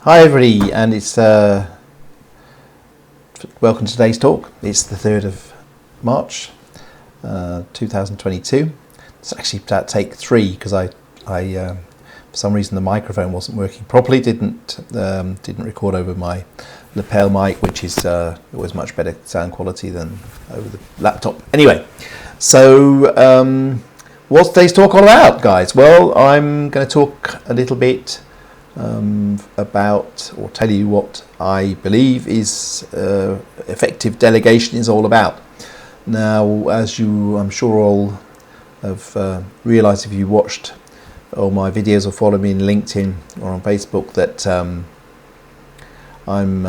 Hi everybody, and it's welcome to today's talk. It's the 3rd of March 2022. It's actually take 3 because I for some reason the microphone wasn't working properly. Didn't record over my lapel mic, which is always much better sound quality than over the laptop. Anyway, so what's today's talk all about, guys? Well, I'm going to talk a little bit about, or tell you what I believe is effective delegation is all about. Now, as you, I'm sure all have realised if you watched all my videos or followed me in LinkedIn or on Facebook, that I'm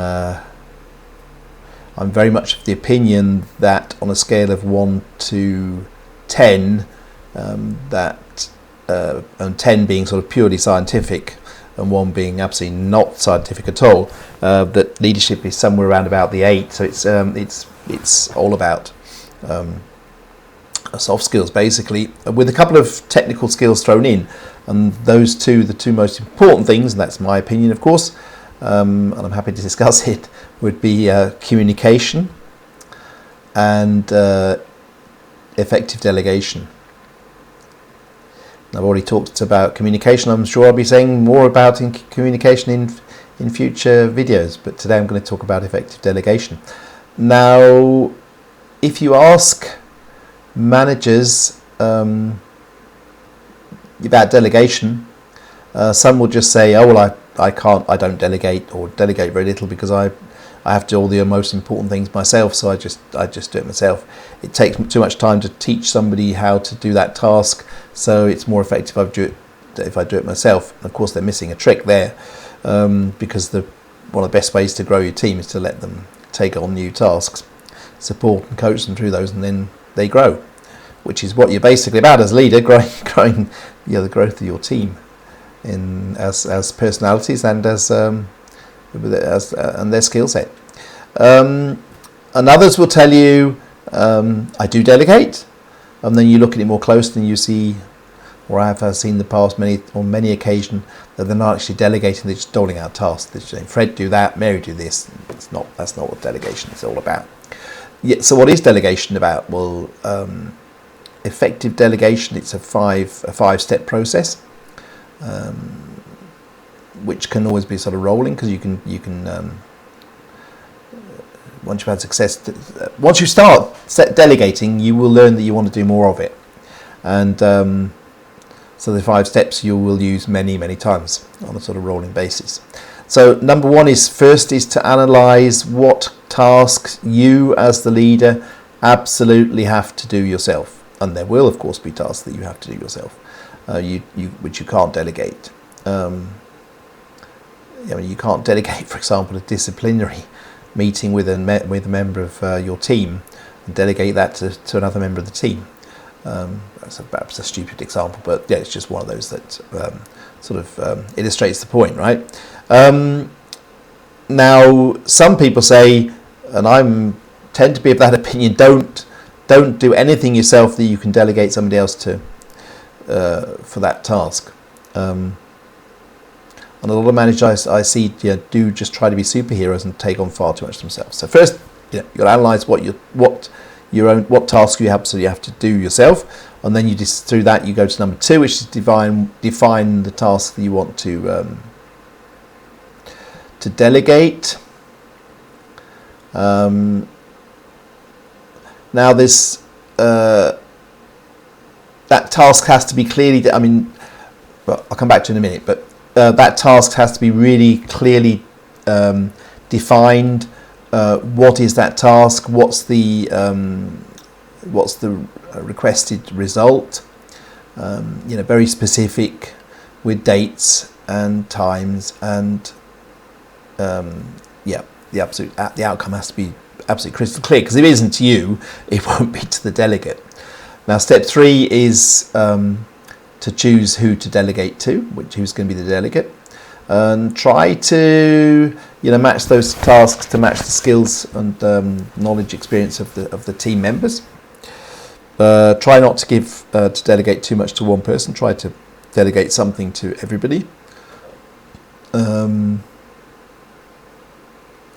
very much of the opinion that on a scale of 1 to 10, that and 10 being sort of purely scientific, and 1 being absolutely not scientific at all, that leadership is somewhere around about the 8. So it's all about soft skills, basically, with a couple of technical skills thrown in, and those two, the two most important things, and that's my opinion, of course, and I'm happy to discuss it, would be communication and effective delegation. I've already talked about communication. I'm sure I'll be saying more about communication in future videos, but today I'm going to talk about effective delegation. Now, if you ask managers about delegation, some will just say, "Oh well, I don't delegate, or delegate very little because I have to do all the most important things myself, so I just do it myself. It takes too much time to teach somebody how to do that task, so it's more effective if I do it myself." And of course, they're missing a trick there, because one of the best ways to grow your team is to let them take on new tasks, support and coach them through those, and then they grow, which is what you're basically about as a leader, growing the growth of your team as personalities and as and their skill set. And others will tell you, I do delegate, and then you look at it more closely and you see, or I have seen in the past on many occasions, that they're not actually delegating, they're just doling out tasks. They're saying, Fred do that, Mary do this. That's not what delegation is all about. Yeah, so what is delegation about? Well, effective delegation, it's a five-step process, which can always be sort of rolling, because you can once you've had success, once you start delegating, you will learn that you want to do more of it, and so the 5 steps you will use many times on a sort of rolling basis. So number 1 is to analyze what tasks you as the leader absolutely have to do yourself, and there will of course be tasks that you have to do yourself, which you can't delegate. You can't delegate, for example, a disciplinary meeting with a member of your team and delegate that to another member of the team. That's perhaps a stupid example, but yeah, it's just one of those that illustrates the point, right? Now, some people say, and I tend to be of that opinion, don't do anything yourself that you can delegate somebody else to for that task. And a lot of managers I see do just try to be superheroes and take on far too much themselves. So first, you've got to analyse what task you absolutely have to do yourself, and then through that you go to number 2, which is define the task that you want to delegate. Now this that task has to be clearly. Well, I'll come back to it in a minute, but that task has to be really clearly defined. What is that task? What's the requested result? Very specific, with dates and times, and the outcome has to be absolutely crystal clear, because if it isn't to you, it won't be to the delegate. Now, step 3 is to choose who to delegate to, who's going to be the delegate, and try to match those tasks to match the skills and knowledge, experience of the team members. Try not to delegate too much to one person. Try to delegate something to everybody.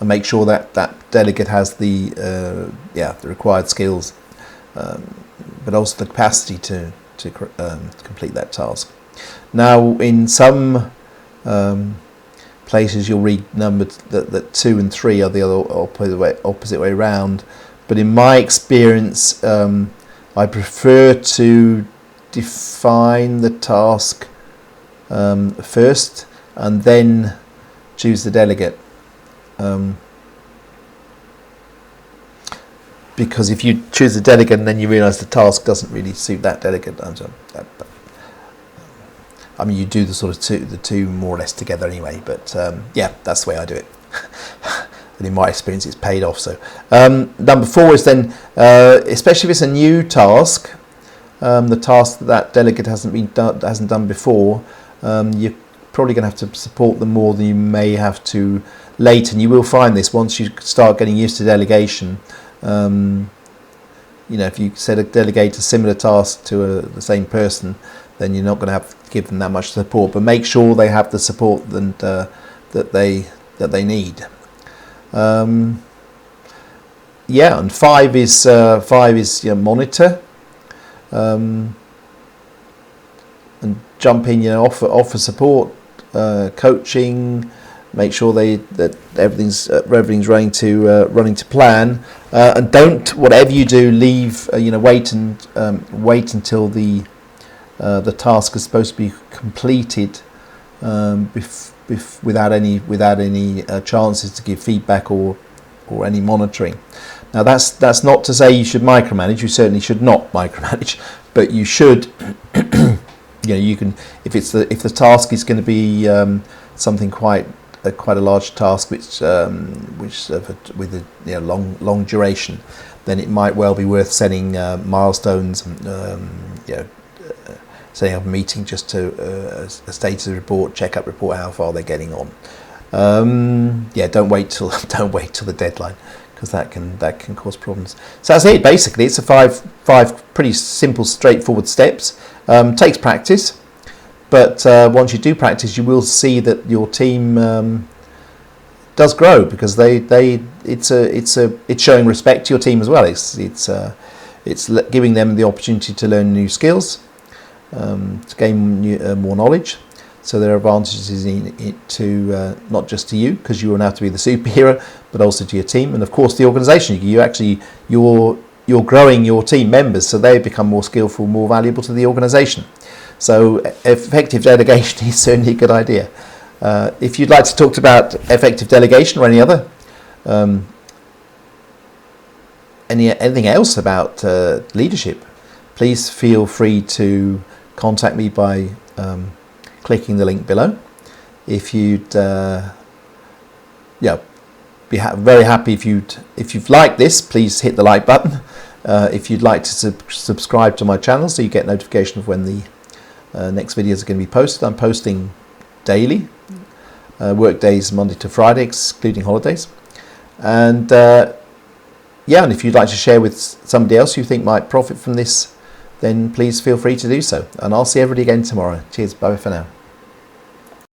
and make sure that that delegate has the required skills, but also the capacity to complete that task. Now, in some places you'll read numbered that 2 and 3 are the opposite way around, but in my experience, I prefer to define the task first and then choose the delegate. Because if you choose the delegate and then you realise the task doesn't really suit that delegate, I mean, you do the two more or less together anyway. But that's the way I do it. And in my experience, it's paid off. So number 4 is then, especially if it's a new task, the task that delegate hasn't done before, you're probably going to have to support them more than you may have to later. And you will find this once you start getting used to delegation. If you delegate a similar task to the same person, then you're not going to have to give them that much support. But make sure they have the support that they need. And 5 is monitor, and jump in, offer support, coaching, make sure that everything's running to plan, and don't, whatever you do, leave wait until the task is supposed to be completed without any chances to give feedback or any monitoring. Now that's not to say you should micromanage. You certainly should not micromanage, but you should. You can, if the task is going to be something quite a large task, which with a long duration, then it might well be worth setting milestones, setting up a meeting just to a status report, check-up report, how far they're getting on. Don't wait till the deadline, because that can cause problems. So that's it. Basically, it's a five pretty simple, straightforward steps. Takes practice, but once you do practice, you will see that your team does grow, because it's showing respect to your team as well. It's giving them the opportunity to learn new skills, to gain more knowledge. So there are advantages in it to not just to you, because you won't have to be the superhero, but also to your team, and of course the organisation. You're growing your team members, so they become more skillful, more valuable to the organisation. So effective delegation is certainly a good idea. If you'd like to talk about effective delegation or any other anything else about leadership, please feel free to contact me by clicking the link below. If you'd be very happy if you've liked this, please hit the like button. If you'd like to subscribe to my channel so you get notification of when the next videos are going to be posted. I'm posting daily, work days Monday to Friday, excluding holidays. And and if you'd like to share with somebody else you think might profit from this, then please feel free to do so. And I'll see everybody again tomorrow. Cheers, bye for now.